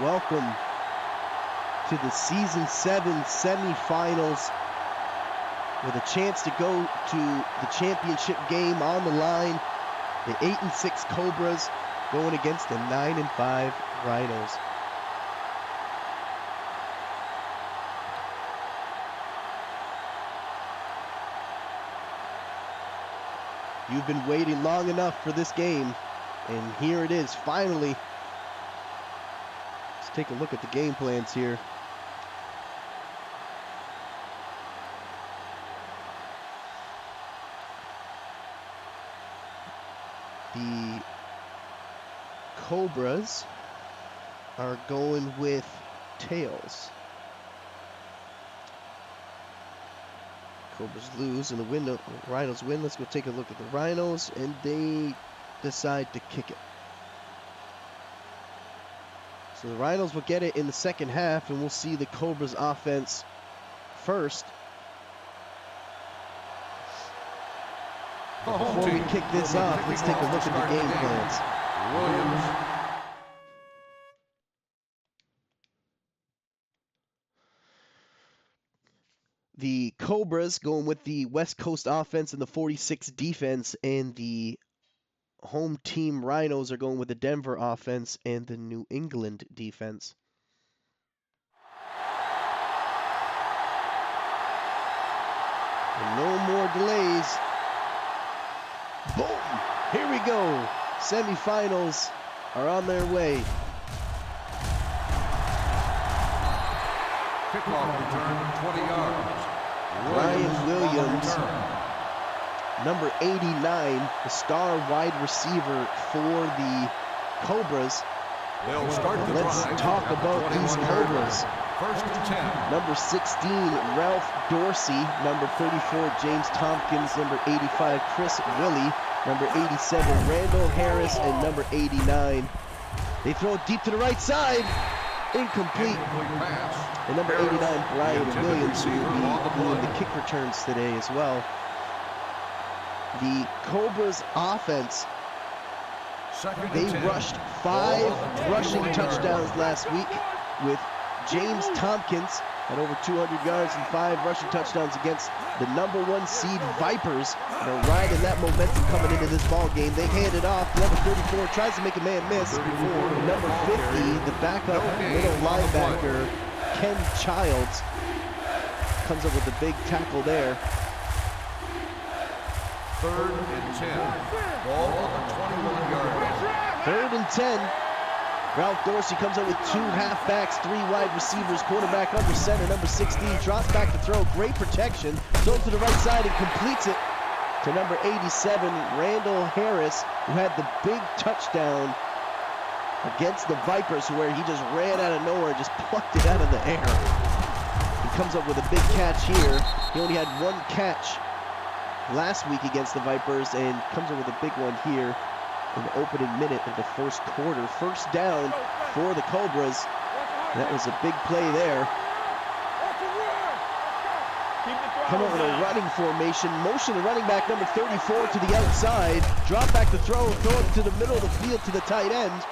Welcome to the Season 7 semifinals with a chance to go to the championship game on the line. The 8-6 Cobras going against the 9-5 Rhinos. You've been waiting long enough for this game, and here it is, finally. Let's take a look at the game plans here. The Cobras are going with tails. Cobras lose and the Rhinos win. Let's go take a look at the Rhinos, and they decide to kick it. So the Rhinos will get it in the second half, and we'll see the Cobras offense first. But before we kick this off, let's take a look at the game plans. The Cobras going with the West Coast offense and the 46 defense, and the home team Rhinos are going with the Denver offense and the New England defense. And no more delays. Boom! Here we go. Semifinals are on their way. Kickoff return, 20 yards. Ryan Williams, number 89, the star wide receiver for the Cobras. They'll start the Let's drive talk about these Cobras. First and 10. Number 16, Ralph Dorsey. Number 34, James Tompkins. Number 85, Chris Willie. Number 87, Randall Harris. And number 89. They throw it deep to the right side. Incomplete. And number 89, Brian Williams, who will be doing the kick returns today as well. The Cobras offense, they rushed 5 rushing touchdowns last week, with James Tompkins at over 200 yards and 5 rushing touchdowns against the number 1 seed Vipers. They're riding that momentum coming into this ball game. They hand it off. Number 34 tries to make a man miss. Number 50, the backup middle linebacker, Ken Childs, comes up with a big tackle there. Third and 10. Ball on the 21-yard line. Third and 10. Ralph Dorsey comes up with 2 halfbacks, 3 wide receivers, quarterback under center, number 16, drops back to throw, great protection, throws to the right side and completes it to number 87, Randall Harris, who had the big touchdown against the Vipers, where he just ran out of nowhere, just plucked it out of the air. He comes up with a big catch here. He only had 1 catch last week against the Vipers, and comes up with a big one here in the opening minute of the first quarter. First down for the Cobras. That was a big play there. Come up with a running formation. Motion the running back, number 34, to the outside. Drop back to throw it to the middle of the field to the tight end.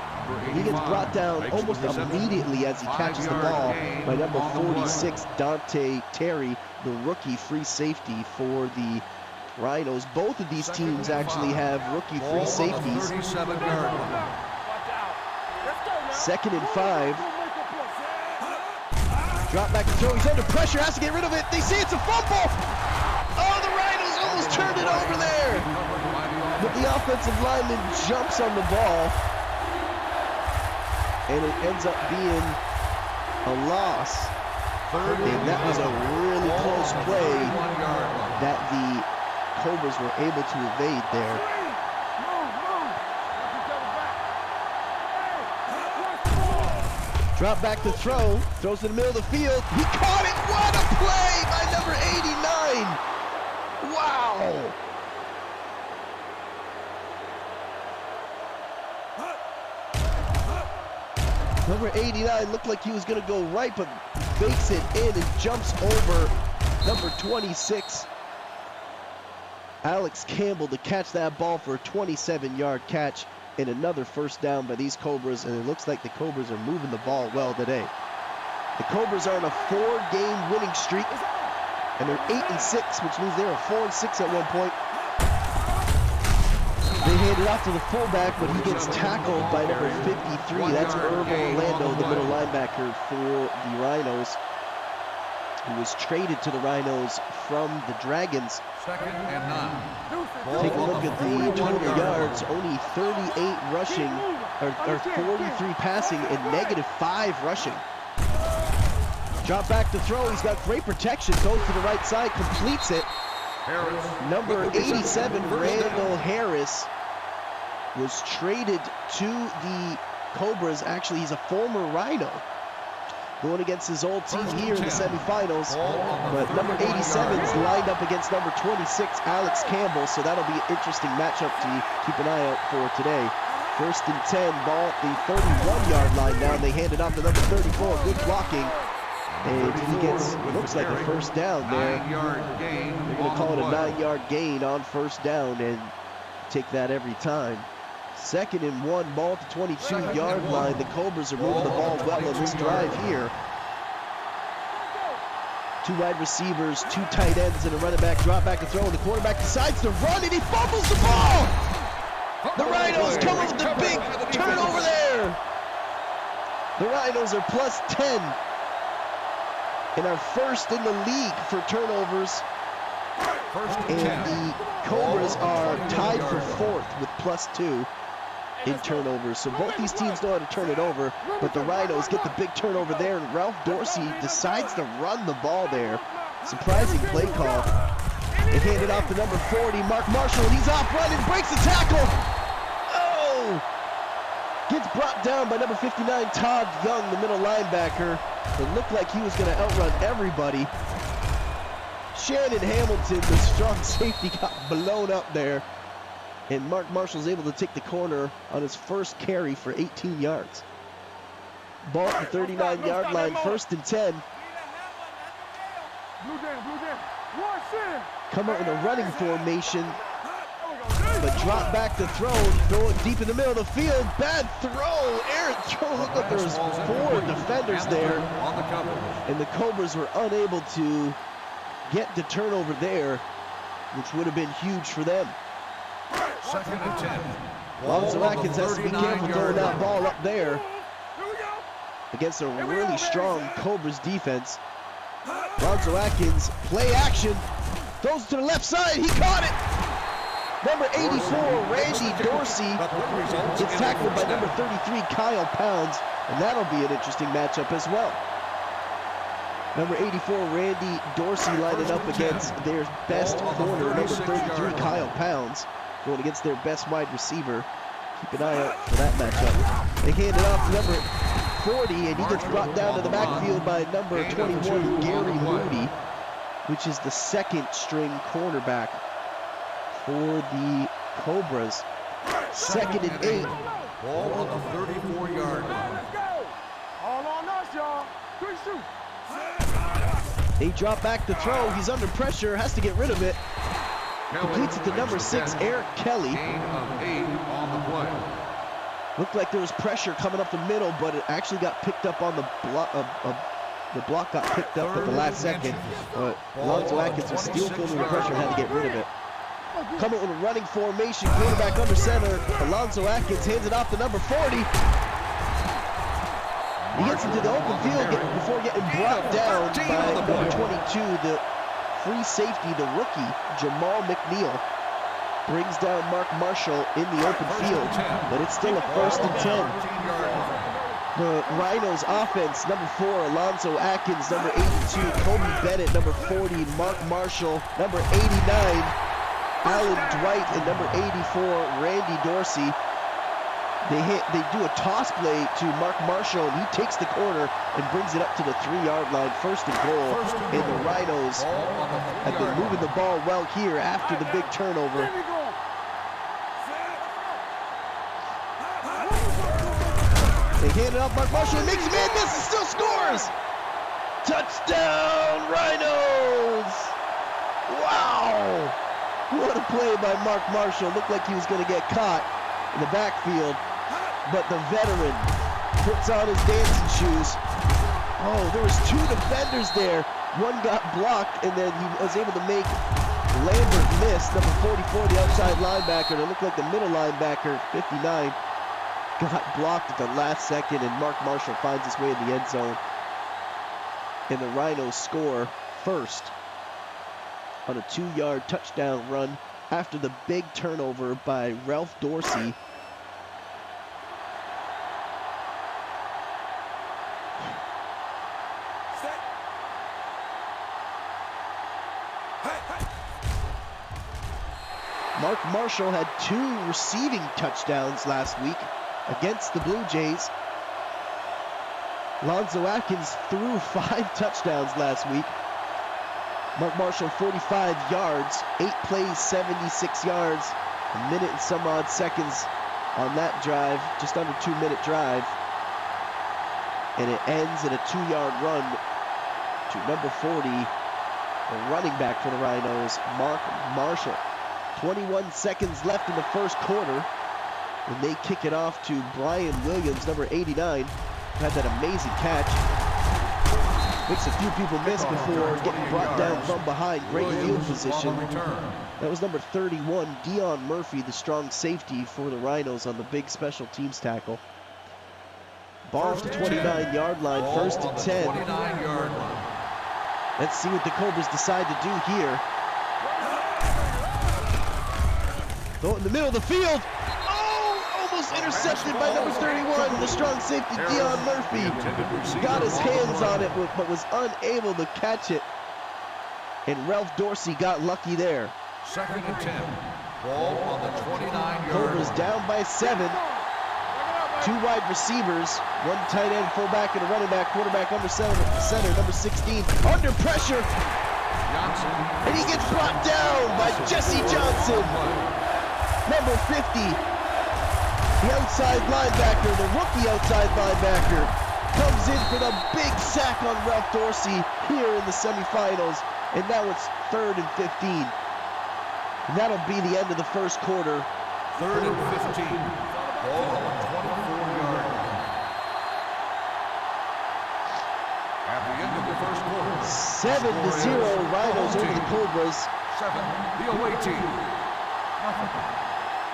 He gets brought down almost immediately as he catches the ball by number 46, Dante Terry, the rookie free safety for the Rhinos. Both of these teams actually have rookie free safeties. Second and 5. Drop back to throw. He's under pressure, has to get rid of it. They say it's a fumble. Oh, the Rhinos almost turned it over there. But the offensive lineman jumps on the ball, and it ends up being a loss. And that was a really close play that the Cobras were able to evade there. Drop back to throw, throws in the middle of the field. He caught it. What a play by number 89. Wow. Number 89 looked like he was going to go right, but fakes it in and jumps over number 26, Alex Campbell, to catch that ball for a 27-yard catch. and another first down by these Cobras, and it looks like the Cobras are moving the ball well today. The Cobras are on a 4-game winning streak, and they're 8-6, which means they were 4-6 at one point. They hand it off to the fullback, but he gets tackled by number 53. That's Irv Orlando, the middle linebacker for the Rhinos, who was traded to the Rhinos from the Dragons. Second and 9. Take a look at the total yards. Only 38 rushing, or 43 passing, and -5 rushing. Drop back to throw. He's got great protection. Goes to the right side, completes it. Number 87, Randall Harris, was traded to the Cobras. Actually, he's a former Rhino, going against his old team here in the semifinals. But number 87's lined up against number 26, Alex Campbell, so that'll be an interesting matchup to keep an eye out for today. First and 10, ball at the 31-yard line now. They hand it off to number 34, good blocking. And he gets, looks like a first down there. They're going to call it a 9-yard gain on first down and take that every time. Second and 1, ball at the 22-yard line. The Cobras are moving the ball well on this drive here. 2 wide receivers, 2 tight ends, and a running back. Drop back and throw, and the quarterback decides to run, and he fumbles the ball! The Rhinos come up with the big turnover there! The Rhinos are plus 10. And are first in the league for turnovers. And the Cobras are tied for 4th with plus 2 in turnovers. So both these teams know how to turn it over, but the Rhinos get the big turnover there, and Ralph Dorsey decides to run the ball there. Surprising play call. They hand it off to number 40, Mark Marshall, and he's off running, breaks the tackle. Oh! Gets brought down by number 59, Todd Young, the middle linebacker. It looked like he was going to outrun everybody. Shannon Hamilton, the strong safety, got blown up there. And Mark Marshall's able to take the corner on his first carry for 18 yards. Ball at the 39-yard line, first and 10. Come out in a running formation, but drop back to throw it deep in the middle of the field. Bad throw, errant throw. Looked like there was 4 defenders there, and the Cobras were unable to get the turnover there, which would have been huge for them. Second and 10. Lonzo Atkins has to be careful throwing that ball up there against a really strong Cobras defense. Lonzo Atkins, play action, throws to the left side, he caught it! Number 84, Randy Dorsey, gets tackled by number 33, Kyle Pounds, and that'll be an interesting matchup as well. Number 84, Randy Dorsey lining up against their best corner, number 33, Kyle Pounds, going against their best wide receiver. Keep an eye out for that matchup. They hand it off to number 40, and he gets brought down to the backfield by number 21, Gary Moody, which is the second string cornerback for the Cobras. Second and 8. Ball on the 34-yard line. All on us, y'all. Good shoot. They drop back to throw. He's under pressure, has to get rid of it. Completes it to number 6, Eric Kelly. Gain of 8 on the play. Looked like there was pressure coming up the middle, but it actually got picked up on the block. The block got picked up at the last second, but Lonzo Atkins was still feeling the pressure and had to get rid of it. Coming with a running formation, quarterback under center. Alonzo Atkins hands it off to number 40. He gets into the open field before getting brought down by number 22, the free safety, the rookie, Jamal McNeil. Brings down Mark Marshall in the open field, but it's still a first and 10. The Rhinos offense, number 4, Alonzo Atkins, number 82, Kobe Bennett, number 40, Mark Marshall, number 89, Alan Dwight, and number 84, Randy Dorsey. They do a toss play to Mark Marshall, and he takes the corner and brings it up to the 3-yard line, first and goal. And the Rhinos have been moving the ball well here after the big turnover. They hand it off Mark Marshall, and makes him in, misses, still scores! Touchdown, Rhinos! Wow! What a play by Mark Marshall. Looked like he was going to get caught. in the backfield, but the veteran puts on his dancing shoes. Oh, there was 2 defenders there. One got blocked, and then he was able to make Lambert miss. Number 44, the outside linebacker. It looked like the middle linebacker, 59, got blocked at the last second, and Mark Marshall finds his way in the end zone. And the Rhinos score first on a 2-yard touchdown run after the big turnover by Ralph Dorsey. Mark Marshall had 2 receiving touchdowns last week against the Blue Jays. Lonzo Atkins threw 5 touchdowns last week. Mark Marshall, 45 yards, 8 plays, 76 yards, a minute and some odd seconds on that drive, just under 2-minute drive. And it ends in a 2-yard run to number 40, the running back for the Rhinos, Mark Marshall. 21 seconds left in the first quarter, and they kick it off to Brian Williams, number 89, who had that amazing catch. Makes a few people miss before getting brought down from behind. Great field position. That was number 31, Dion Murphy, the strong safety for the Rhinos on the big special teams tackle. Ball at the 29-yard line, first and 10. Let's see what the Cobras decide to do here. Throw it in the middle of the field. Oh, almost intercepted by number 31, the strong safety, Dion Murphy. Got his hands on it, but was unable to catch it. And Ralph Dorsey got lucky there. Second and 10. Ball on the 29-yard Cobras line. down by 7. 2 wide receivers, 1 tight end, fullback, and a running back. Quarterback under center, number 16, under pressure. Johnson. And he gets brought down by Jesse Johnson. Number 50, the outside linebacker, the rookie outside linebacker, comes in for the big sack on Ralph Dorsey here in the semifinals. And now it's 3rd and 15. And that'll be the end of the first quarter. 3rd and 15. Ball on the 24-yard line. At the end of the first quarter. 7-0 Rhinos over the Cobras. 7, the away team.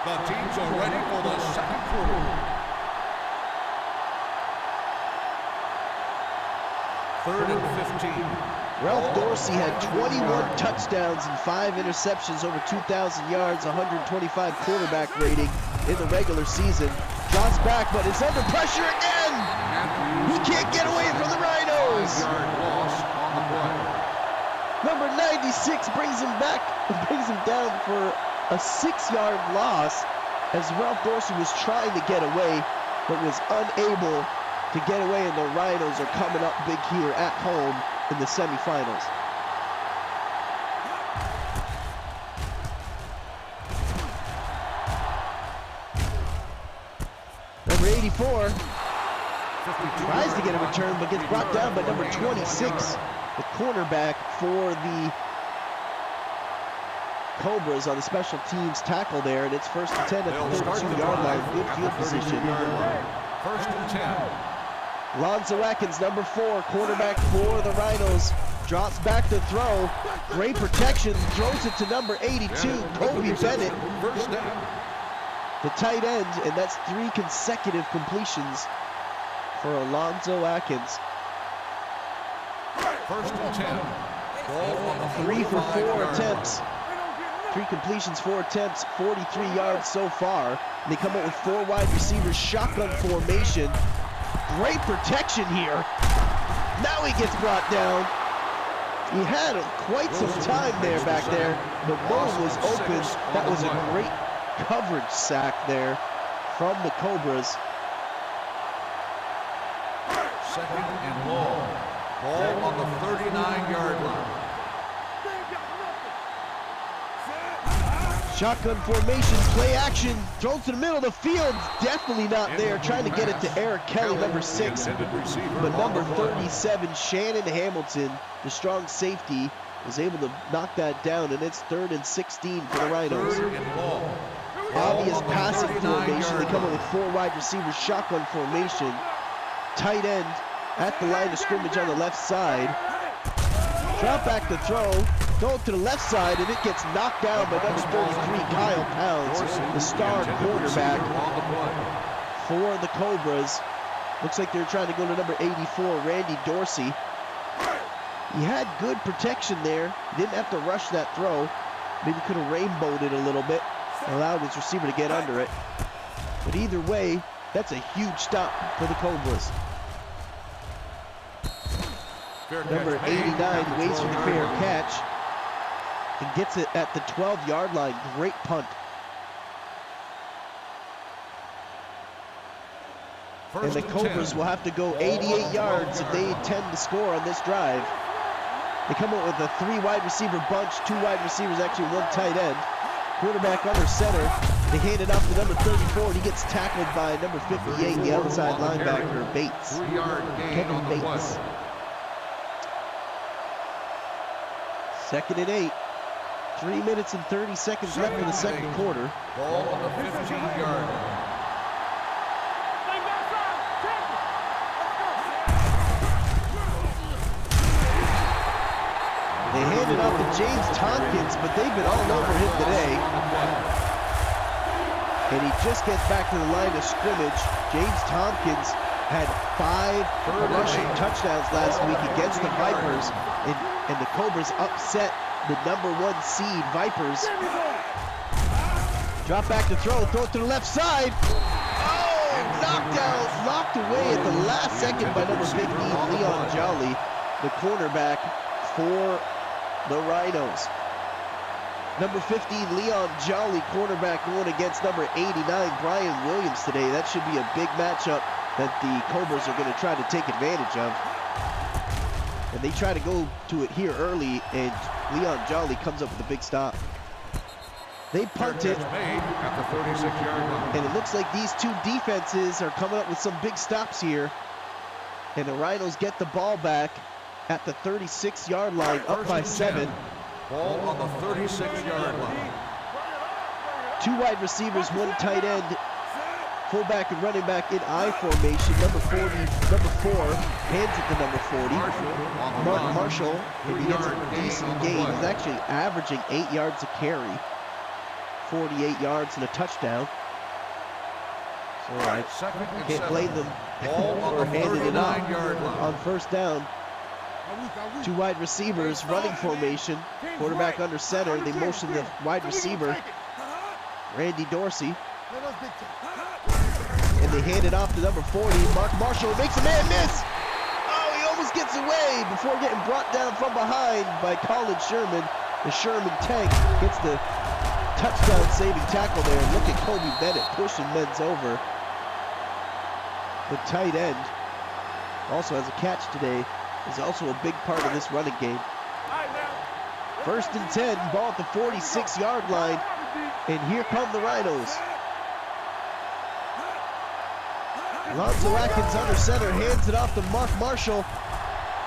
The teams are ready for the second quarter. 3rd and 15. Ralph Dorsey had 21 touchdowns and 5 interceptions, over 2,000 yards, 125 quarterback rating in the regular season. Drops back, but it's under pressure again. He can't get away from the Rhinos. 5-yard loss on the play. Number 96 brings him back, brings him down for a 6-yard loss as Ralph Dorsey was trying to get away, but was unable to get away, and the Rhinos are coming up big here at home in the semifinals. Number 84 tries to get a return, but gets brought down by number 26, the cornerback for the Cobras on the special teams tackle there, and it's 1st and 10 at the 32-yard line. Good field position. 1st and 10. Lonzo Atkins, number 4, quarterback for the Rhinos, drops back to throw. Great protection, throws it to number 82, Kobe Bennett, First down. the tight end, and that's 3 consecutive completions for Lonzo Atkins. 1st and 10. Ball on the 3 for 4 45-yard attempts. 3 completions, 4 attempts, 43 yards so far. And they come up with 4 wide receivers, shotgun formation. Great protection here. Now he gets brought down. He had quite some time there back there. The ball was open. That was a great coverage sack there from the Cobras. 2nd and long. Ball on the 39-yard line. Shotgun formation, play action, thrown to the middle of the field, definitely not there, trying to get it to Eric Kelly, number 6, but number 37, Shannon Hamilton, the strong safety, was able to knock that down, and it's 3rd and 16 for the Rhinos. 3rd and long. obvious passing formation. They come up with 4 wide receivers, shotgun formation. Tight end at the line of scrimmage on the left side. Drop back to throw it to the left side, and it gets knocked down by number 33, Kyle Pounds, the star quarterback for the Cobras. Looks like they're trying to go to number 84, Randy Dorsey. He had good protection there. He didn't have to rush that throw. Maybe could have rainbowed it a little bit, allowed his receiver to get under it. But either way, that's a huge stop for the Cobras. Number 89 waits for the fair catch and gets it at the 12-yard line. Great punt. And the Cobras will have to go 88 yards if they intend to score on this drive. They come up with a 3 wide receiver bunch, 2 wide receivers, actually 1 tight end. Quarterback under center. They hand it off to number 34, and he gets tackled by number 58, the outside linebacker, Bates. Kevin Bates. 2nd and 8. 3 minutes and 30 seconds left in the second quarter. Ball on the 15-yard line. They hand it off to James Tompkins, but they've been all over him today. And he just gets back to the line of scrimmage. James Tompkins had 5 rushing touchdowns last week against the Vipers, and the Cobras upset the number 1 seed Vipers. Drop back to throw it to the left side. Oh, knocked away at the last second by number 15, Leon Jolly, the cornerback for the Rhinos. Number 15, Leon Jolly, cornerback, going against number 89, Brian Williams today. That should be a big matchup that the Cobras are going to try to take advantage of. And they try to go to it here early, and Leon Jolly comes up with a big stop. They punt it, At the 36-yard line. and it looks like these 2 defenses are coming up with some big stops here. And the Rhinos get the ball back at the 36-yard line, up by 7. Ball on the 36-yard line. 2 wide receivers, 1 tight end, fullback and running back in I formation. Number 4 hands it to number 40. Mark Marshall, and he gets a decent gain. He's actually averaging 8 yards a carry, 48 yards and a touchdown. So I can't blame them for handing it off on first down. 2 wide receivers, running formation, quarterback under center. They motion the wide receiver, Randy Dorsey, and they hand it off to number 40. Mark Marshall makes a man miss. Oh, he almost gets away before getting brought down from behind by Colin Sherman. The Sherman tank gets the touchdown saving tackle there. Look at Kobe Bennett pushing men's over. The tight end also has a catch today. Is also a big part of this running game. 1st and 10, ball at the 46-yard line, and here come the Rhinos. Lonzo Atkins under center, hands it off to Mark Marshall.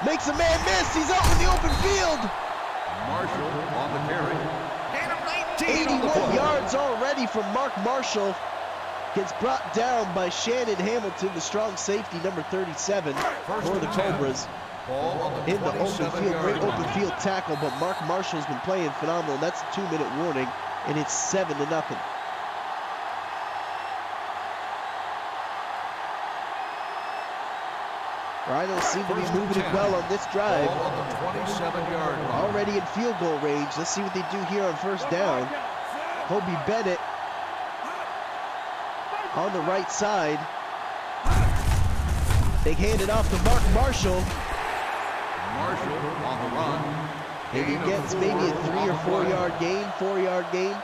Makes a man miss, he's out in the open field. Marshall on the carry. 81 yards already from Mark Marshall. Gets brought down by Shannon Hamilton, the strong safety, number 37, for the Cobras. In the open field, great open field tackle, but Mark Marshall's been playing phenomenal. That's a 2-minute warning, and it's 7-0. Rhinos seem to be moving it well on this drive. On the 27-yard line. Already in field goal range. Let's see what they do here on first down. Kobe Bennett on the right side. They hand it off to Mark Marshall. Marshall on the run. And he gets maybe a 3 or 4 yard gain, 4-yard gain.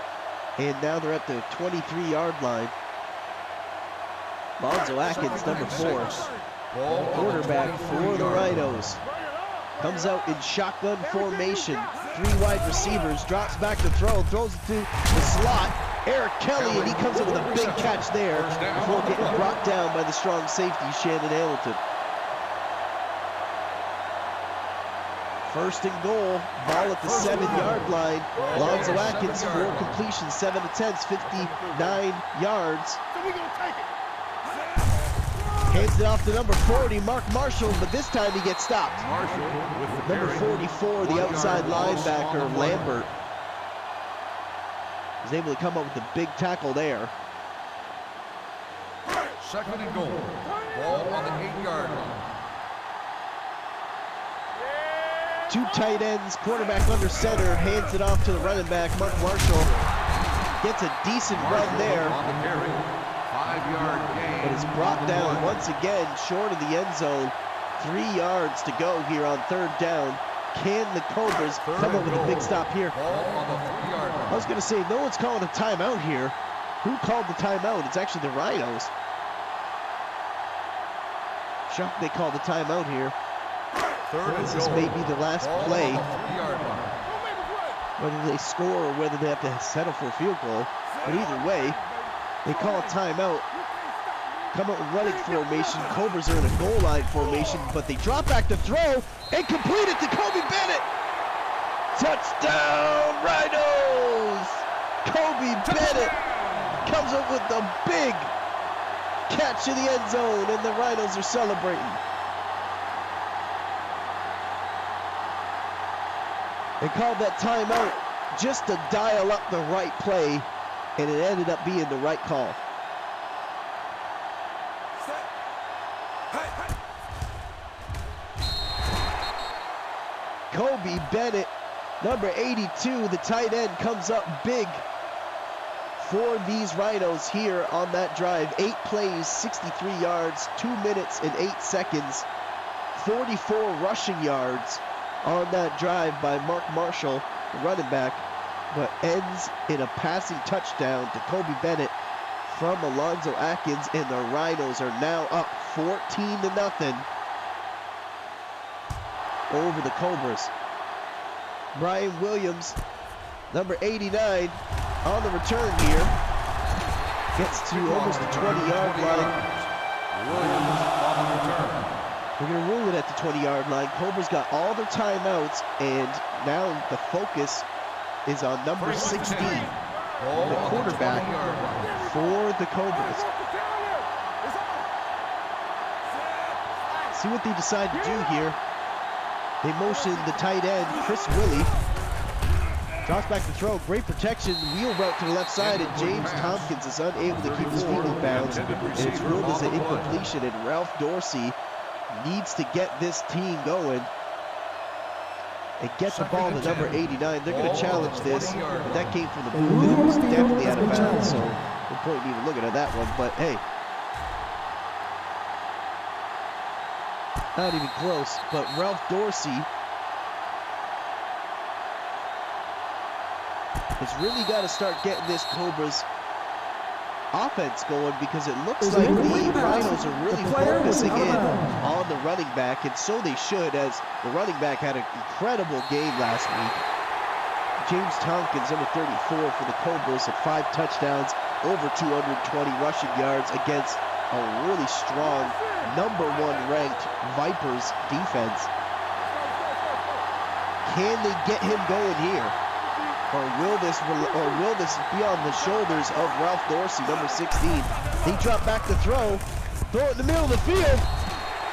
And now they're at the 23-yard line. Lonzo Atkins, number 4. Quarterback for the Rhinos. Comes out in shotgun formation. 3 wide receivers, drops back to throw, throws it to the slot. Eric Kelly, and he comes up with a big catch there before getting brought down by the strong safety, Shannon Hamilton. First and goal, ball at the 7-yard line. Lonzo Atkins, 4 completions, 7 attempts, 59 yards. So we gonna take it. Hands it off to number 40, Mark Marshall, but this time he gets stopped. Marshall with the Number carry. 44, the 1 outside yard loss on linebacker, the play. Lambert, was able to come up with a big tackle there. Second and goal. Ball on the 8-yard line. Two tight ends, quarterback under center, hands it off to the running back, Mark Marshall. Gets a decent run there, On the carry. 5-yard gain. but is brought down once again short of the end zone. 3 yards to go here on 3rd down. Can the Cobras come up with a big stop here? Ball on the 3-yard line. I was going to say, no one's calling a timeout here. Who called the timeout? It's actually the Rhinos. Shocked they called the timeout here. Third and This is goal. maybe the last Ball play, on the 3-yard line. Don't make a play. whether they score or whether they have to settle for a field goal. But either way, they call a timeout. Come out in running formation. Cobras are in a goal line formation, but they drop back to throw and complete it to Kobe Bennett. Touchdown, Rhinos! Kobe Bennett comes up with the big catch in the end zone, and the Rhinos are celebrating. They called that timeout just to dial up the right play, and it ended up being the right call. Kobe Bennett, number 82, the tight end, comes up big for these Rhinos here on that drive. 8 plays, 63 yards, 2 minutes and 8 seconds, 44 rushing yards on that drive by Mark Marshall, the running back, but ends in a passing touchdown to Kobe Bennett from Alonzo Atkins, and the Rhinos are now up 14-0 over the Cobras. Brian Williams, number 89, on the return here, gets to almost the 20-yard line. Williams on the return. We're going to rule it at the 20-yard line. Cobras got all their timeouts, and now the focus is on number 16, the quarterback for the Cobras. See what they decide to do here. They motion the tight end, Chris Willie. Drops back to throw, great protection, wheel route to the left side, and James Tompkins is unable to keep his feet in bounds, and it's ruled as an incompletion, and Ralph Dorsey needs to get this team going and get the ball to number 89. They're going to challenge this, but that came from the booth, and it was definitely out of bounds, so no point in even looking at that one, but hey. Not even close, but Ralph Dorsey has really got to start getting this Cobras offense going, because it looks like the Rhinos are really focusing in on the running back, and so they should, as the running back had an incredible game last week. James Tompkins, number 34 for the Cobras, at 5 touchdowns, over 220 rushing yards against a really strong number 1 ranked Vipers defense. Can they get him going here? Or will this be on the shoulders of Ralph Dorsey, number 16? He dropped back to throw it in the middle of the field.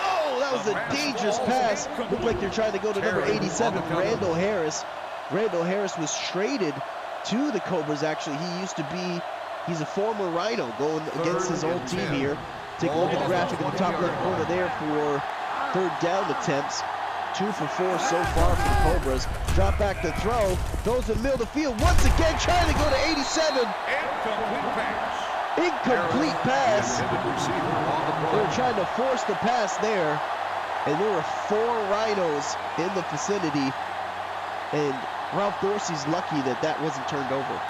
Oh, that was a dangerous pass. Looked like they're trying to go to number 87, Randall Harris. Randall Harris was traded to the Cobras, actually. He's a former Rhino going against his old team here. Take a look at the graphic in the top left corner there for 3rd down attempts. 2 for 4 so far for the Cobras. Drop back to throw. Throws in the middle of the field. Once again trying to go to 87. Incomplete pass. They were trying to force the pass there. And there were 4 Rhinos in the vicinity. And Ralph Dorsey's lucky that that wasn't turned over.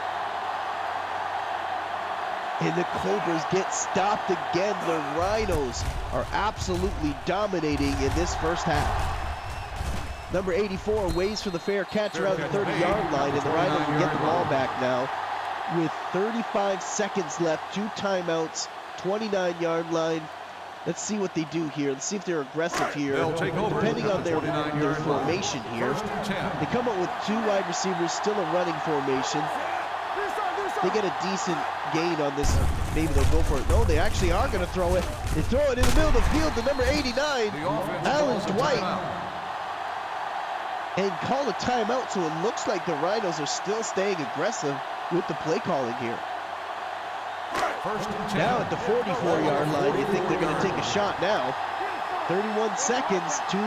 And the Cobras get stopped again. The Rhinos are absolutely dominating in this first half. Number 84 waits for the fair catch around the 30-yard line, and the Rhinos will get the ball back now with 35 seconds left, 2 timeouts, 29-yard line. Let's see what they do here. Let's see if they're aggressive here. They'll take over Depending on their 29-yard formation here. They come up with 2 wide receivers, still a running formation. They get a decent gain on this. Maybe they'll go for it. No, they actually are going to throw it. They throw it in the middle of the field to number 89, Alan Dwight. And call a timeout, so it looks like the Rhinos are still staying aggressive with the play calling here. Now at the 44-yard line, you think they're going to take a shot now. 31 seconds, 2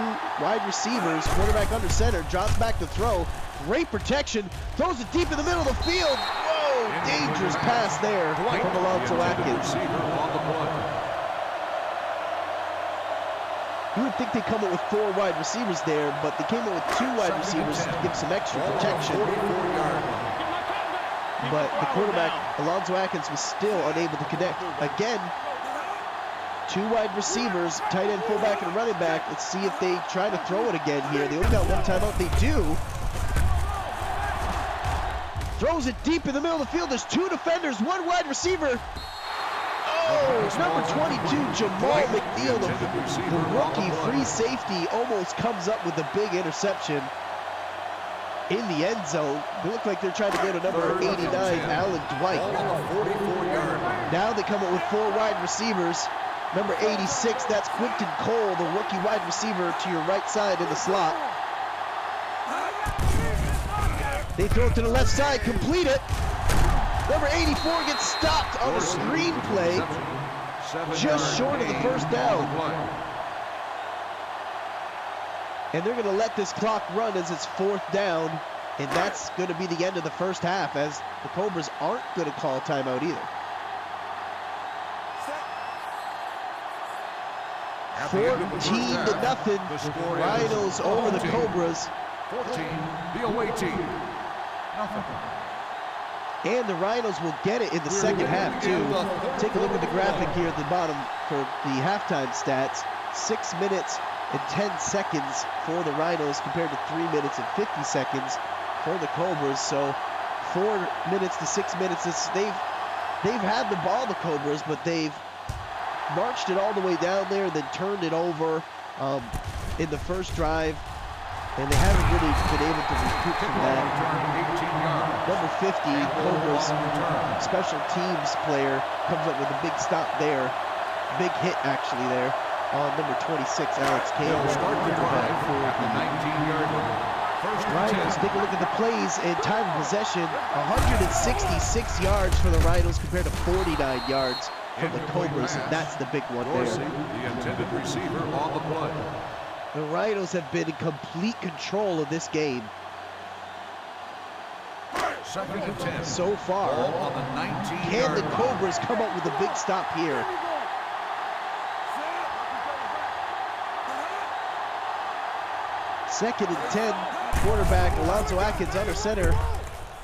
wide receivers, quarterback under center, drops back to throw. Great protection, throws it deep in the middle of the field. Whoa, dangerous pass there from Alonzo Atkins. You would think they come up with 4 wide receivers there, but they came up with 2 wide receivers to give some extra protection. But the quarterback, Alonzo Atkins, was still unable to connect. Again, 2 wide receivers, tight end, fullback, and running back. Let's see if they try to throw it again here. They only got 1 timeout. They do. Throws it deep in the middle of the field. There's 2 defenders, 1 wide receiver. Oh, number 22, Jamal McNeil, the rookie free safety, almost comes up with a big interception in the end zone. They look like they're trying to go to number 89, Alan Dwight. Now they come up with 4 wide receivers. Number 86, that's Quinton Cole, the rookie wide receiver to your right side in the slot. They throw it to the left side, complete it. Number 84 gets stopped on the screen play, just short of the first down. And they're going to let this clock run as it's 4th down, and that's going to be the end of the first half, as the Cobras aren't going to call a timeout either. 14-0, Rhinos over the Cobras. 14, the away team. And the Rhinos will get it in the second half, too. Take a look at the graphic here at the bottom for the halftime stats. 6 minutes and 10 seconds for the Rhinos compared to 3 minutes and 50 seconds for the Cobras. So 4 minutes to 6 minutes. They've had the ball, the Cobras, but they've marched it all the way down there, then turned it over in the first drive. And they haven't really been able to recoup from that. Number 50, Cobras special teams player, comes up with a big stop there. Big hit, actually, there on number 26, Alex Campbell. Rhinos, take a look at the plays and time of possession. 166 yards for the Rhinos compared to 49 yards from the Cobras, and that's the big one there. The intended receiver on the play. The Rhinos have been in complete control of this game so far. Can the Cobras come up with a big stop here? Second and 10, quarterback Alonzo Atkins under center.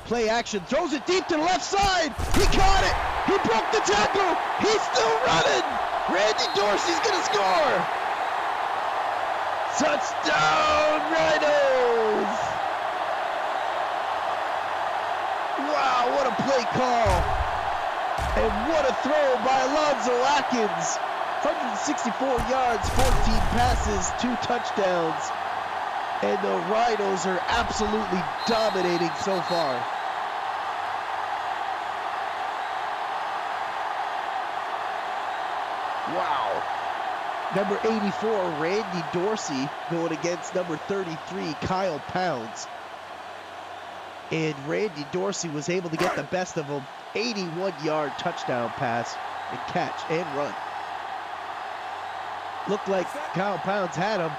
Play action, throws it deep to the left side. He caught it. He broke the tackle. He's still running. Randy Dorsey's gonna score. Touchdown, Rhinos! Wow, what a play call. And what a throw by Alonzo Atkins. 164 yards, 14 passes, 2 touchdowns. And the Rhinos are absolutely dominating so far. Wow. Number 84, Randy Dorsey, going against number 33, Kyle Pounds. And Randy Dorsey was able to get the best of him. 81-yard touchdown pass and catch and run. Looked like Kyle Pounds had him,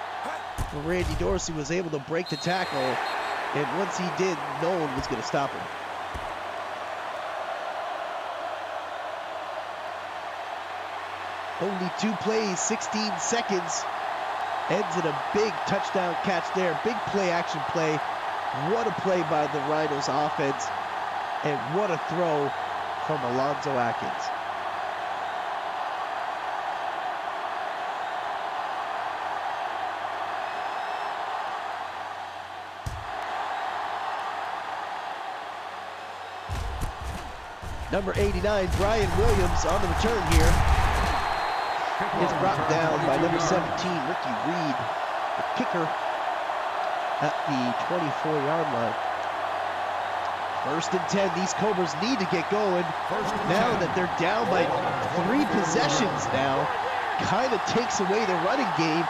but Randy Dorsey was able to break the tackle. And once he did, no one was going to stop him. Only 2 plays, 16 seconds. Ends in a big touchdown catch there. Big play action play. What a play by the Rhinos offense. And what a throw from Alonzo Atkins. Number 89, Brian Williams on the return here. Gets brought down by number 17, Ricky Reed, the kicker, at the 24-yard line. 1st and 10, these Cobras need to get going. Now that they're down by 3 possessions now, kind of takes away the running game,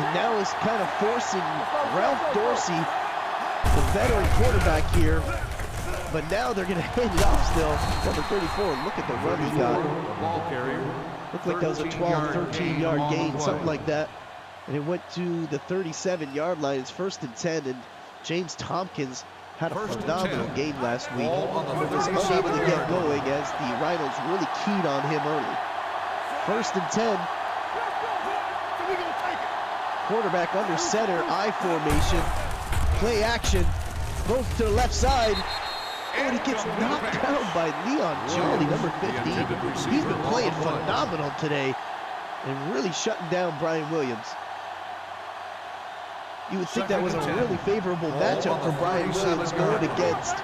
and now is kind of forcing Ralph Dorsey, the veteran quarterback here, but now they're going to hand it off still. Number 34, look at the run he got. Looked like that was a 12, 13-yard gain, something like that. And it went to the 37-yard line. It's 1st and 10, and James Tompkins had a phenomenal game last week, but was unable to get going as the Rhinos really keyed on him early. 1st and 10. Quarterback under center, I formation. Play action. Goes to the left side. And he gets knocked down by Leon Jolly, number 15. He's been playing phenomenal today and really shutting down Brian Williams. You would think that was a really favorable matchup for Brian Williams going against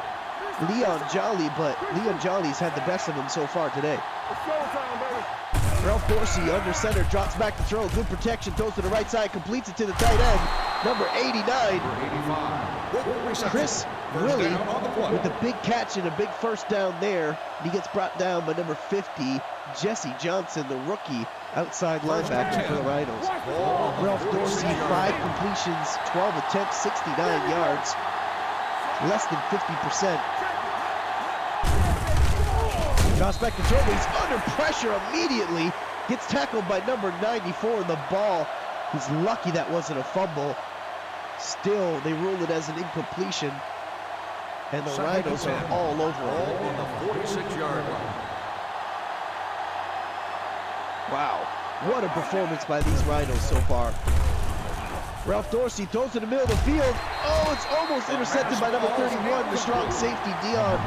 Leon Jolly, but Leon Jolly's had the best of him so far today. Ralph Dorsey under center, drops back to throw, good protection, throws to the right side, completes it to the tight end, number 89. Chris Willie with a big catch and a big first down there. He gets brought down by number 50, Jesse Johnson, the rookie outside linebacker for the Rhinos. Ralph Dorsey, 5 completions, 12 attempts, 69 yards, less than 50%. Drops back to throw, he's under pressure immediately. Gets tackled by number 94 in the ball. He's lucky that wasn't a fumble. Still, they rule it as an incompletion. And the Rhinos are all over him. On the 46-yard line. Wow, what a performance by these Rhinos so far. Ralph Dorsey throws in the middle of the field. Oh, it's almost intercepted by number 31, the strong safety, Dion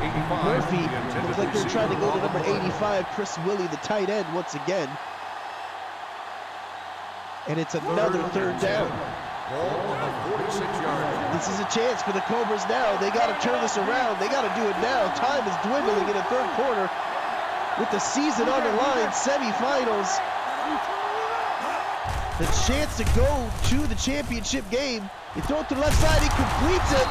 Murphy. Looks like they're trying to go to number 85, Chris Willie, the tight end, once again. And it's another 3rd down. This is a chance for the Cobras now. They got to turn this around. They got to do it now. Time is dwindling in the 3rd quarter. With the season on the line, semifinals. The chance to go to the championship game. He throws it to the left side, he completes it.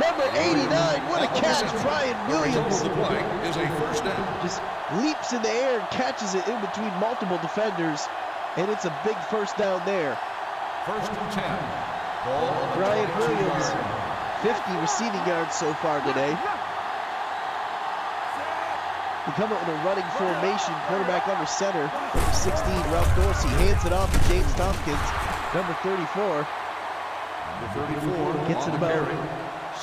Number 89, what a catch, Brian Williams. Is a 1st down. Just leaps in the air and catches it in between multiple defenders. And it's a big 1st down there. 1st and 10. Brian Williams, 50 receiving yards so far today. They come up with a running formation, quarterback under center, number 16, Ralph Dorsey, hands it off to James Tompkins, number 34. Gets it about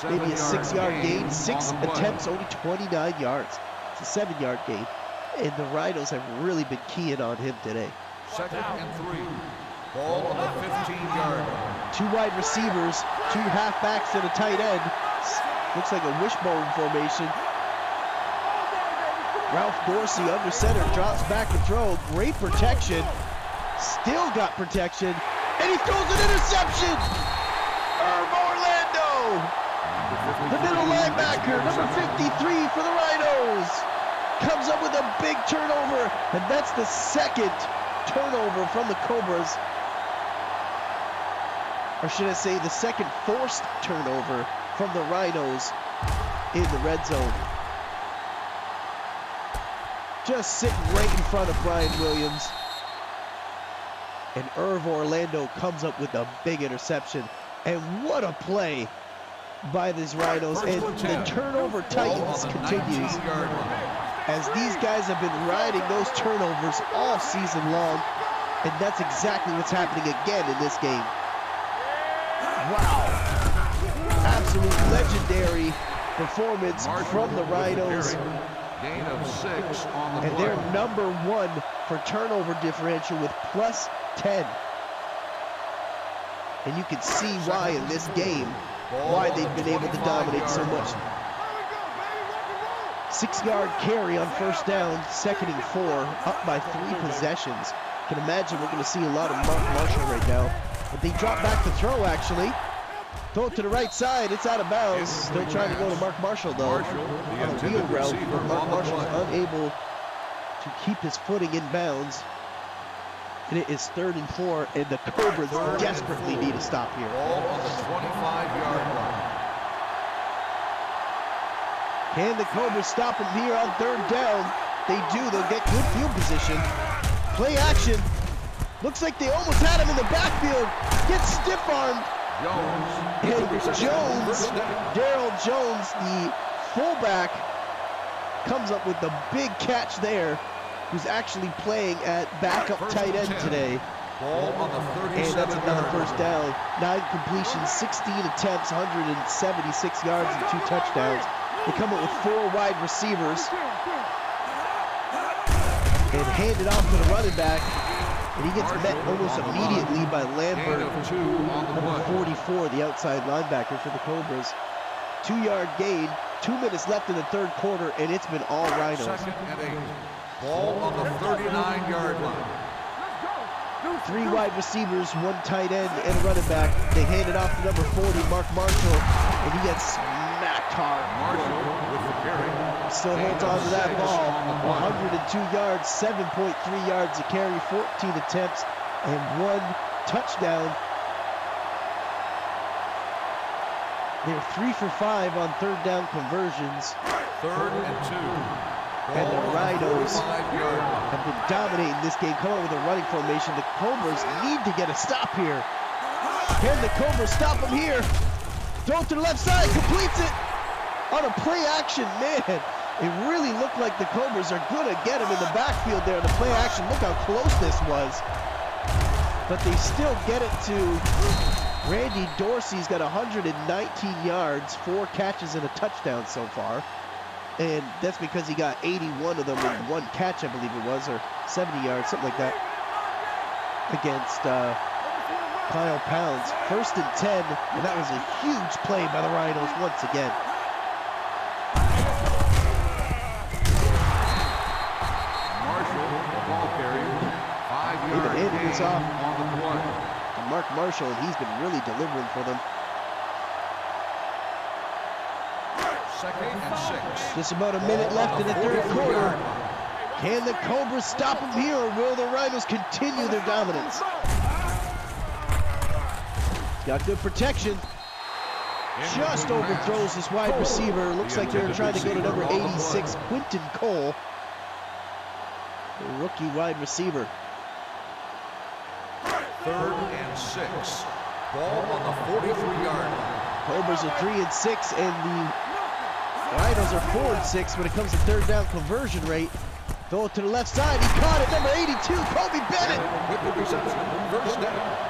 maybe a 6-yard gain, 6 attempts, only 29 yards. It's a 7-yard gain. And the Rhinos have really been keying on him today. 2nd and 3. Ball on the 15-yard line. 2 wide receivers, 2 halfbacks and a tight end. Looks like a wishbone formation. Ralph Dorsey under center, drops back to throw, great protection, still got protection, and he throws an interception! Irv Orlando! The middle linebacker, number 53 for the Rhinos, comes up with a big turnover, and that's the 2nd turnover from the Cobras. Or should I say the 2nd forced turnover from the Rhinos in the red zone. Just sitting right in front of Brian Williams. And Irv Orlando comes up with a big interception. And what a play by these Rhinos. And the turnover Titans continues. As these guys have been riding those turnovers all season long. And that's exactly what's happening again in this game. Wow. Absolute legendary performance from the Rhinos. Gain of 6 on the and play. they're number 1 for turnover differential with plus 10. And you can see why in this game, why they've been able to dominate so much. 6-yard carry on 1st down, 2nd and 4, up by 3 possessions. Can imagine we're going to see a lot of Mark Marshall right now. But they drop back to throw, actually. Throw it to the right side, it's out of bounds. Still trying to go to Mark Marshall, though. On a wheel route, but Mark Marshall's unable to keep his footing in bounds. And it is 3rd and 4, and the Cobras desperately need a stop here. Ball on the 25-yard line. Can the Cobras stop them here on 3rd down? They do. They'll get good field position. Play action. Looks like they almost had him in the backfield. Gets stiff-armed. And Jones, Darryl Jones, the fullback, comes up with the big catch there, who's actually playing at backup tight end today. Ball on the 37-yard line. And that's another first down. 9 completions, 16 attempts, 176 yards, and 2 touchdowns. They come up with 4 wide receivers and hand it off to the running back. And he gets met almost immediately by Lambert, number 44, the outside linebacker for the Cobras. 2-yard gain, 2 minutes left in the 3rd quarter, and it's been all Rhinos. 2nd and 8. Ball on the 39-yard line. 3 wide receivers, 1 tight end, and a running back. They hand it off to number 40, Mark Marshall, and he gets smacked hard. Marshall with the carry. Still holds on to that ball. 102 yards, 7.3 yards a carry, 14 attempts, and 1 touchdown. They're 3 for 5 on 3rd down conversions. 3rd and 2. And the Rhinos have been dominating this game, coming up with a running formation. The Cobras need to get a stop here. Can the Cobras stop them here? Throw it to the left side, completes it on a play action. Man, it really looked like the Cobras are going to get him in the backfield there on the play action. Look how close this was. But they still get it to Randy Dorsey's got 119 yards, 4 catches, and a touchdown so far. And that's because he got 81 of them in 1 catch, I believe it was, or 70 yards, something like that, against Kyle Pounds. 1st and 10, and that was a huge play by the Rhinos once again. Marshall, the ball carrier, 5-yard gain this off on the play. to Mark Marshall, and he's been really delivering for them. 2nd and 6. Just about a minute left in the 3rd quarter. Can the Cobras stop them here, or will the Rhinos continue their dominance? Got good protection. Just overthrows this wide receiver. Looks like they're trying to go to number 86, Quinton Cole, the rookie wide receiver. 3rd and 6. Ball on the 43-yard line. Cobras are 3 and 6, and the Rhinos are 4 and 6 when it comes to 3rd down conversion rate. Throw it to the left side. He caught it. Number 82, Kobe Bennett. With the reception. 1st down.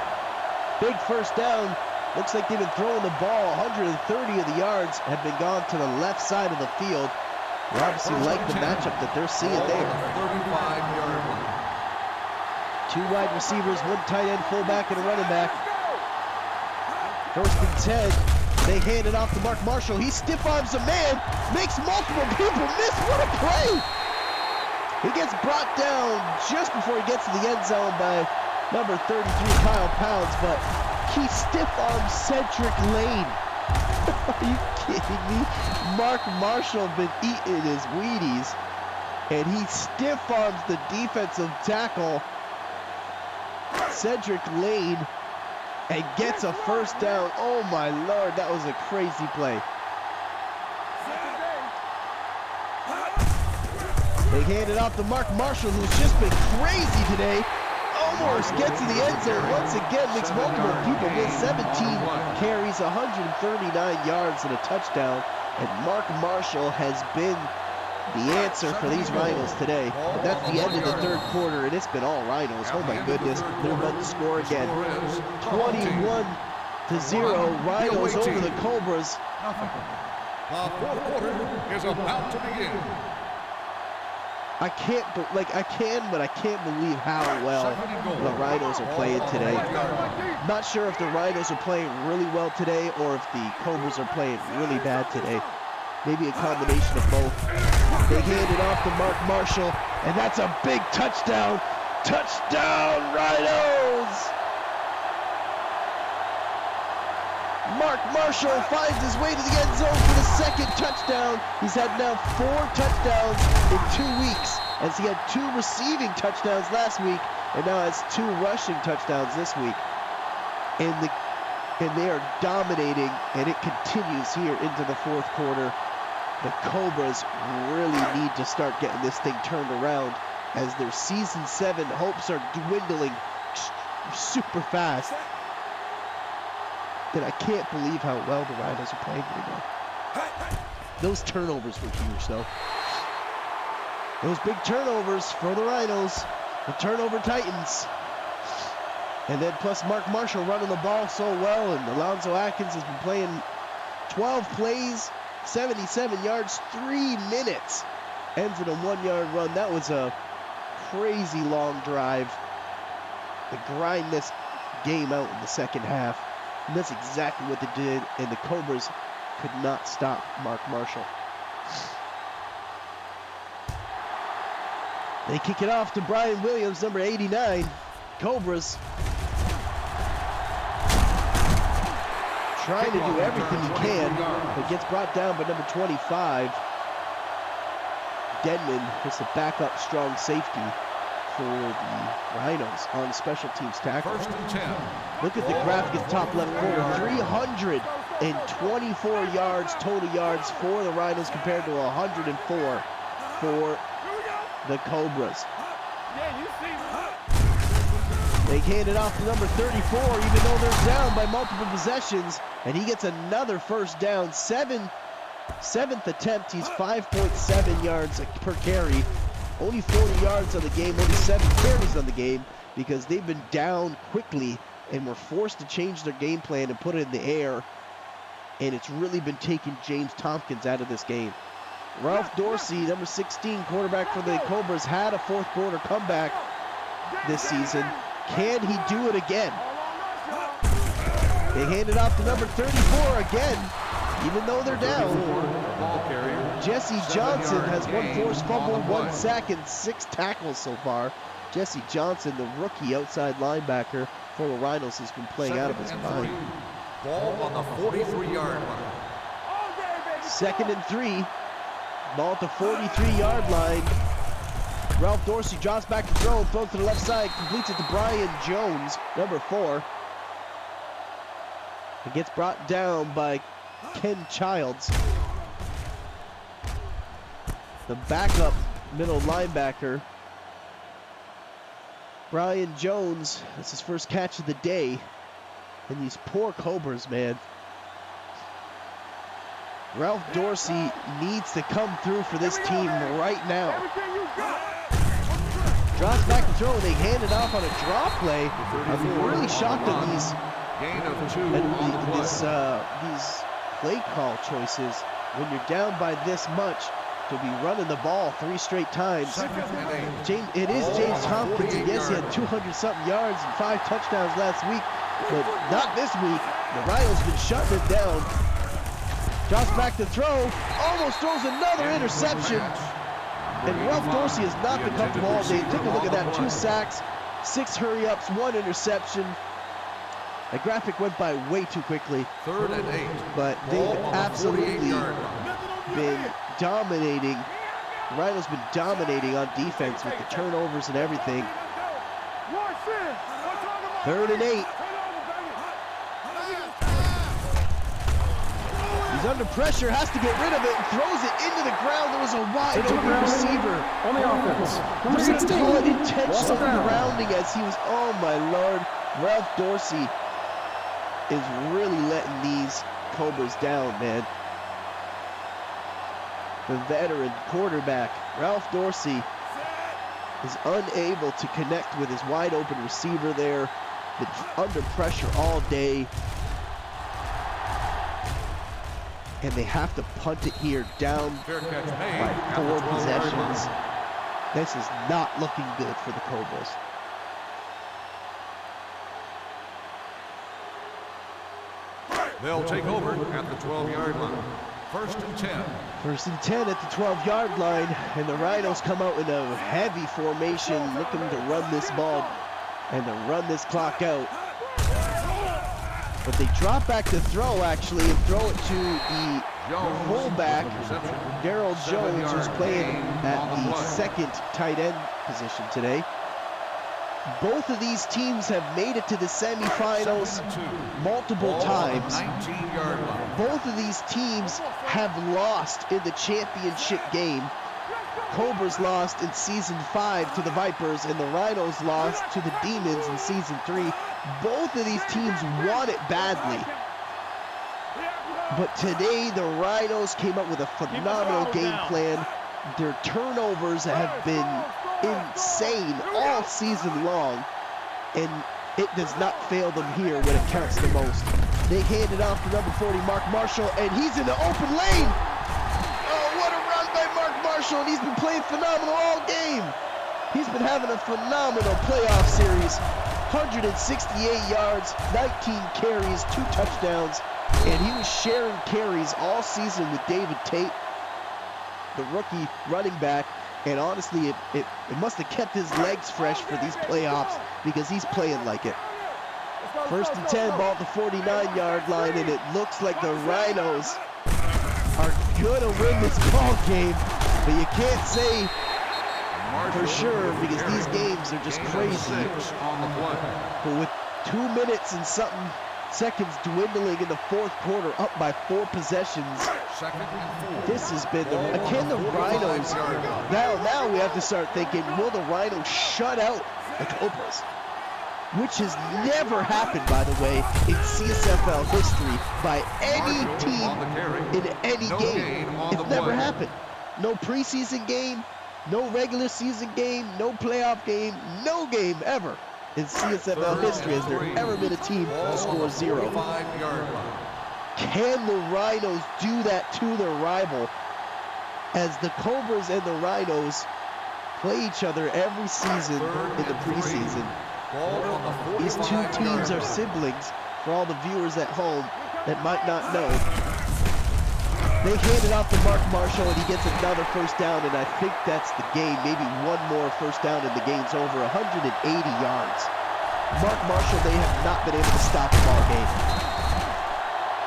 Big 1st down. Looks like they've been throwing the ball. 130 of the yards have been gone to the left side of the field. They obviously like the matchup that they're seeing there. 35-yard line. 2 wide receivers, 1 tight end, fullback, and a running back. 1st and 10. They hand it off to Mark Marshall. He stiff arms a man, makes multiple people miss. What a play! He gets brought down just before he gets to the end zone by number 33, Kyle Pounds, but he stiff arms Cedric Lane. Are you kidding me? Mark Marshall been eating his Wheaties, and he stiff arms the defensive tackle, Cedric Lane, and gets a 1st down. Oh my Lord, that was a crazy play. They hand it off to Mark Marshall, who's just been crazy today. Almost gets to the end zone once again, makes multiple people miss. 17 carries, 139 yards, and a touchdown. And Mark Marshall has been the answer for these Rhinos today. And that's the end of the 3rd quarter, and it's been all Rhinos. Oh my goodness, they're about to score again. 21-0, Rhinos over the Cobras. The 4th quarter is about to begin. I can't believe how well the Rhinos are playing today. Not sure if the Rhinos are playing really well today or if the Cobras are playing really bad today. Maybe a combination of both. They hand it off to Mark Marshall, and that's a big touchdown. Touchdown, Rhinos! Mark Marshall finds his way to the end zone for the 2nd touchdown. He's had now 4 touchdowns in 2 weeks, as he had 2 receiving touchdowns last week. and now has 2 rushing touchdowns this week. And they are dominating, and it continues here into the 4th quarter. The Cobras really need to start getting this thing turned around as their season 7 hopes are dwindling super fast. And I can't believe how well the Rhinos are playing right now. Those turnovers were huge, though. Those big turnovers for the Rhinos, the turnover titans. And then plus Mark Marshall running the ball so well, and Alonzo Atkins has been playing 12 plays, 77 yards, 3 minutes. Ends in a 1-yard run. That was a crazy long drive to grind this game out in the second half. And that's exactly what they did, and the Cobras could not stop Mark Marshall. They kick it off to Brian Williams, number 89. Cobras trying to do everything he can, but gets brought down by number 25. Denman is the backup strong safety for the Rhinos on special teams tackle. First and 10. Look at the graphic at the top left corner. 324 yards, total yards for the Rhinos compared to 104 for the Cobras. They hand it off to number 34, even though they're down by multiple possessions, and he gets another first down. Seventh attempt, he's 5.7 yards per carry. Only 40 yards on the game, only 7 carries on the game, because they've been down quickly and were forced to change their game plan and put it in the air, and it's really been taking James Tompkins out of this game. Ralph Dorsey, number 16, quarterback for the Cobras, had a 4th quarter comeback this season. Can he do it again? They hand it off to number 34 again, even though they're down. Jesse Johnson has 1 forced fumble, 1 sack, and 6 tackles so far. Jesse Johnson, the rookie outside linebacker for the Rhinos, has been playing out of his mind. Ball on the 43-yard line. 2nd and 3. Ball at the 43-yard line. Ralph Dorsey drops back to throw, throws to the left side, completes it to Brian Jones, number 4. It gets brought down by Ken Childs, the backup middle linebacker. Brian Jones, that's his first catch of the day. And these poor Cobras, man. Ralph Dorsey needs to come through for this team right now. Drops back to throw, and they hand it off on a draw play. I'm really shocked at these play call choices when you're down by this much to be running the ball 3 straight times. It is James Tompkins, and yes, he had 200-something yards and 5 touchdowns last week, but not this week. The Rhinos been shutting it down. Drops back to throw, almost throws another interception. And Ralph Dorsey has not been comfortable all day. Take a look at that, 2 sacks, 6 hurry-ups, 1 interception. The graphic went by way too quickly. 3rd and 8. But they've absolutely been dominating. The Rhinos been dominating on defense with the turnovers and everything. 3rd and 8. He's under pressure, has to get rid of it, and throws it into the ground. There was a wide open receiver. On the offense, number 16. Intentional grounding as he was, oh my Lord. Ralph Dorsey is really letting these Cobras down, man. The veteran quarterback, Ralph Dorsey, is unable to connect with his wide open receiver there. Been under pressure all day. And they have to punt it here down by 4 possessions. This is not looking good for the Cobras. They'll take over at the 12-yard line. 1st and 10. 1st and 10 at the 12-yard line, and the Rhinos come out in a heavy formation, looking to run this ball and to run this clock out. But they drop back to throw, actually, and throw it to the fullback, Daryl Jones, who's playing at the 2nd tight end position today. Both of these teams have made it to the semifinals multiple times. 19-yard line. Both of these teams have lost in the championship game. Cobras lost in season 5 to the Vipers, and the Rhinos lost to the Demons in season 3. Both of these teams want it badly. But today, the Rhinos came up with a phenomenal game plan. Their turnovers have been insane all season long, and it does not fail them here when it counts the most. They hand it off to number 40, Mark Marshall, and he's in the open lane. Oh, what a run by Mark Marshall, and he's been playing phenomenal all game. He's been having a phenomenal playoff series. 168 yards, 19 carries, 2 touchdowns, and he was sharing carries all season with David Tate, the rookie running back. And honestly, it must have kept his legs fresh for these playoffs because he's playing like it. First and 10, ball at the 49-yard line, and it looks like the Rhinos are gonna win this ball game, but you can't say for sure because these games are just crazy. But with 2 minutes and something seconds dwindling in the fourth quarter, up by 4 possessions, this has been can the Rhinos, now we have to start thinking, will the Rhinos shut out the Cobras? Which has never happened, by the way, in CSFL history by any team in any game. It's never happened. No preseason game, no regular season game, no playoff game, no game ever in CSFL history has there ever been a team to score 0. Can the Rhinos do that to their rival, as the Cobras and the Rhinos play each other every season in the preseason? These two teams are siblings for all the viewers at home that might not know. They hand it off to Mark Marshall, and he gets another first down, and I think that's the game. Maybe one more first down, and the game's over. 180 yards. Mark Marshall, they have not been able to stop the ball game.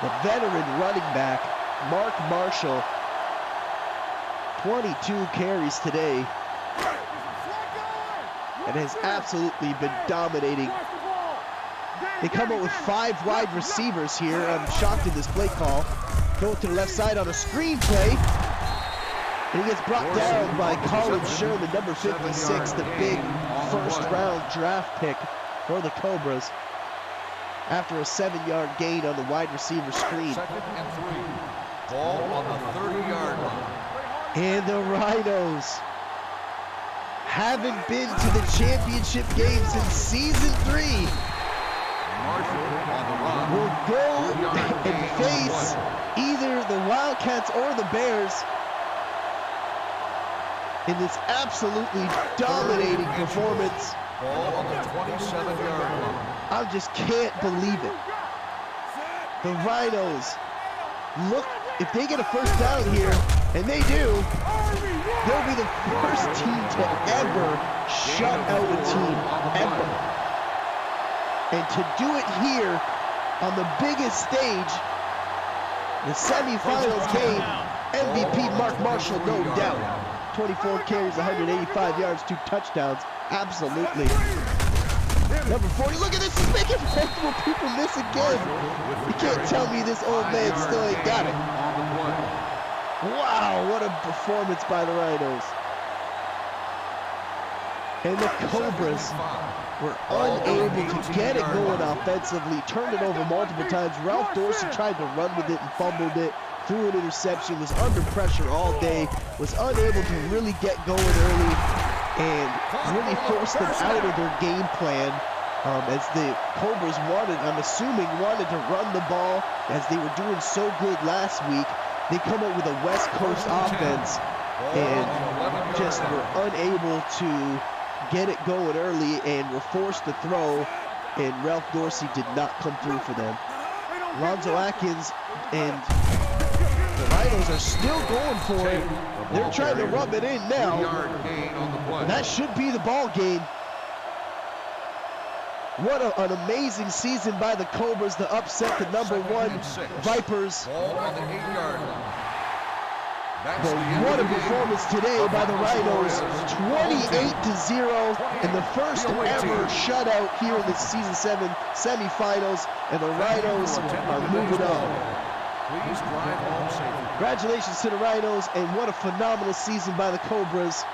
The veteran running back, Mark Marshall, 22 carries today, and has absolutely been dominating. They come up with 5 wide receivers here. I'm shocked in this play call. Go to the left side on a screen play, and he gets brought down by Colin Sherman, number 56, the big first-round draft pick for the Cobras, after a 7-yard gain on the wide receiver screen. 2nd and 3. Ball on the 30-yard line. And the Rhinos haven't been to the championship game since season 3. Will go and face either the Wildcats or the Bears in this absolutely dominating performance. Ball on the 27-yard line. I just can't believe it. The Rhinos, look, if they get a first down here, and they do, they'll be the first team to ever shut out a team, ever. And to do it here on the biggest stage, the semifinals game, MVP Mark Marshall, no doubt. 24 carries, 185 yards, 2 touchdowns, absolutely. Number 40, look at this, he's making multiple people miss again. You can't tell me this old man still ain't got it. Wow, what a performance by the Rhinos. And the Cobras were unable to get it going offensively, turned it over multiple times. Ralph Dorsey tried to run with it and fumbled it, threw an interception, was under pressure all day, was unable to really get going early, and really forced them out of their game plan, as the Cobras wanted to run the ball, as they were doing so good last week. They come up with a West Coast offense and just were unable to get it going early and were forced to throw, and Ralph Dorsey did not come through for them. Lonzo Atkins and the Rhinos are still going for it. They're trying to rub it in now. That should be the ball game. What an amazing season by the Cobras to upset the #1 Vipers. Ball on the 8-yard line. That's But the end what of a the game. performance today by the Rhinos. 28-0 in the first ever shutout here in the Season 7 semifinals, and the Rhinos are moving on. Please drive home safely. Congratulations to the Rhinos, and what a phenomenal season by the Cobras.